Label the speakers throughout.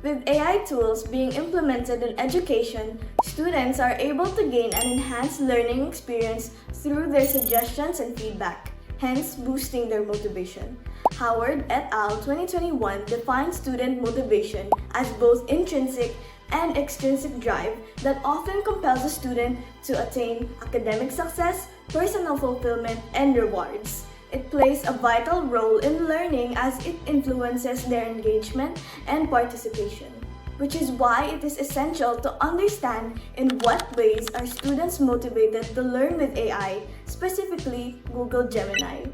Speaker 1: With AI tools being implemented in education, students are able to gain an enhanced learning experience through their suggestions and feedback, hence boosting their motivation. Howard et al. 2021 defined student motivation as both intrinsic and extrinsic drive that often compels a student to attain academic success, personal fulfillment, and rewards. It plays a vital role in learning as it influences their engagement and participation, which is why it is essential to understand in what ways are students motivated to learn with AI, specifically Google Gemini.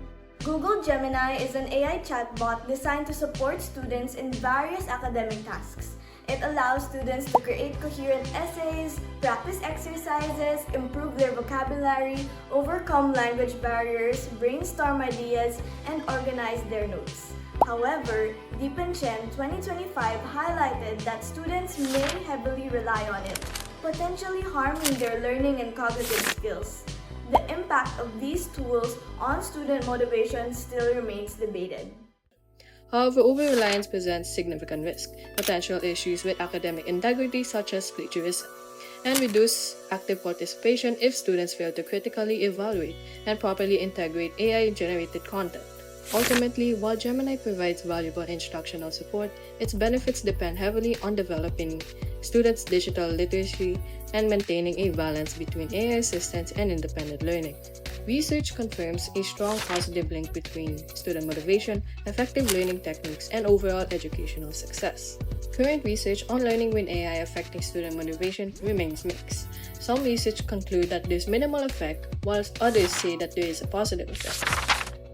Speaker 1: Google Gemini is an AI chatbot designed to support students in various academic tasks. It allows students to create coherent essays, practice exercises, improve their vocabulary, overcome language barriers, brainstorm ideas, and organize their notes. However, Deepan Chen 2025 highlighted that students may heavily rely on it, potentially harming their learning and cognitive skills. The impact of these tools on student motivation still remains debated.
Speaker 2: However, over-reliance presents significant risk, potential issues with academic integrity such as plagiarism, and reduced active participation if students fail to critically evaluate and properly integrate AI-generated content. Ultimately, while Gemini provides valuable instructional support, its benefits depend heavily on developing students' digital literacy and maintaining a balance between AI assistance and independent learning. Research confirms a strong positive link between student motivation, effective learning techniques, and overall educational success. Current research on learning with AI affecting student motivation remains mixed. Some research conclude that there's minimal effect, whilst others say that there is a positive effect.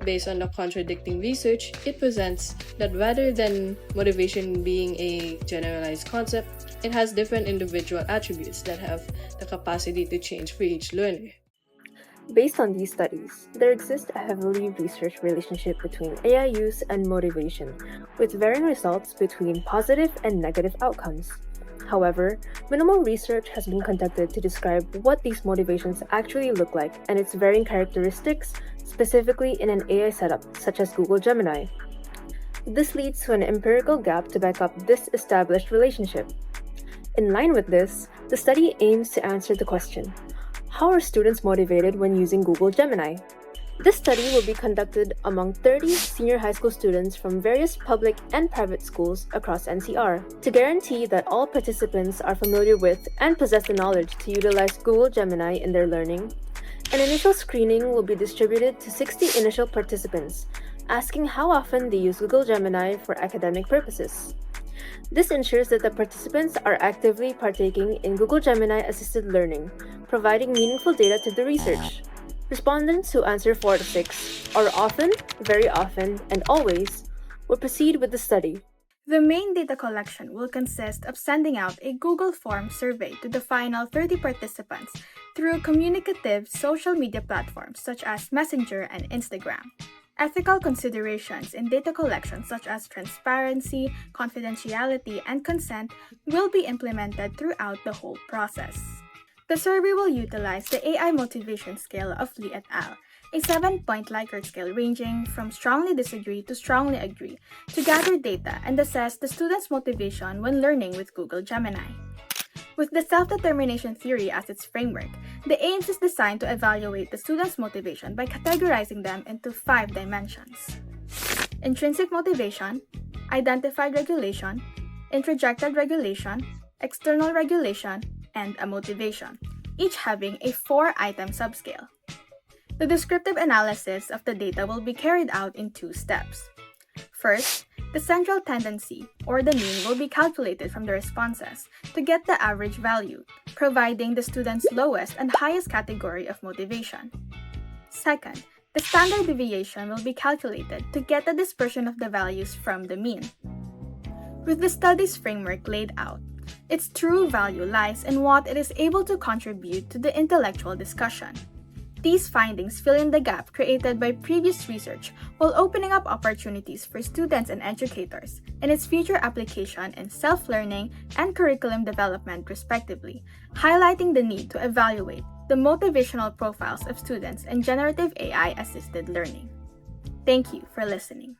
Speaker 2: Based on the contradicting research, it presents that rather than motivation being a generalized concept, it has different individual attributes that have the capacity to change for each learner.
Speaker 3: Based on these studies, there exists a heavily researched relationship between AI use and motivation, with varying results between positive and negative outcomes. However, minimal research has been conducted to describe what these motivations actually look like and its varying characteristics, specifically in an AI setup such as Google Gemini. This leads to an empirical gap to back up this established relationship. In line with this, the study aims to answer the question, how are students motivated when using Google Gemini? This study will be conducted among 30 senior high school students from various public and private schools across NCR. To guarantee that all participants are familiar with and possess the knowledge to utilize Google Gemini in their learning, an initial screening will be distributed to 60 initial participants, asking how often they use Google Gemini for academic purposes. This ensures that the participants are actively partaking in Google Gemini assisted learning, providing meaningful data to the research. Respondents who answer 4 to 6, or often, very often, and always, will proceed with the study.
Speaker 4: The main data collection will consist of sending out a Google Form survey to the final 30 participants through communicative social media platforms such as Messenger and Instagram. Ethical considerations in data collection such as transparency, confidentiality, and consent will be implemented throughout the whole process. The survey will utilize the AI motivation scale of Lee et al., a 7-point Likert scale ranging from strongly disagree to strongly agree to gather data and assess the student's motivation when learning with Google Gemini. With the self-determination theory as its framework, the AIMS is designed to evaluate the student's motivation by categorizing them into 5 dimensions: intrinsic motivation, identified regulation, introjected regulation, external regulation, and a motivation, each having a 4-item subscale. The descriptive analysis of the data will be carried out in 2 steps. First, the central tendency, or the mean, will be calculated from the responses to get the average value, providing the student's lowest and highest category of motivation. Second, the standard deviation will be calculated to get the dispersion of the values from the mean. With the study's framework laid out, its true value lies in what it is able to contribute to the intellectual discussion. These findings fill in the gap created by previous research while opening up opportunities for students and educators in its future application in self-learning and curriculum development respectively, highlighting the need to evaluate the motivational profiles of students in generative AI-assisted learning. Thank you for listening.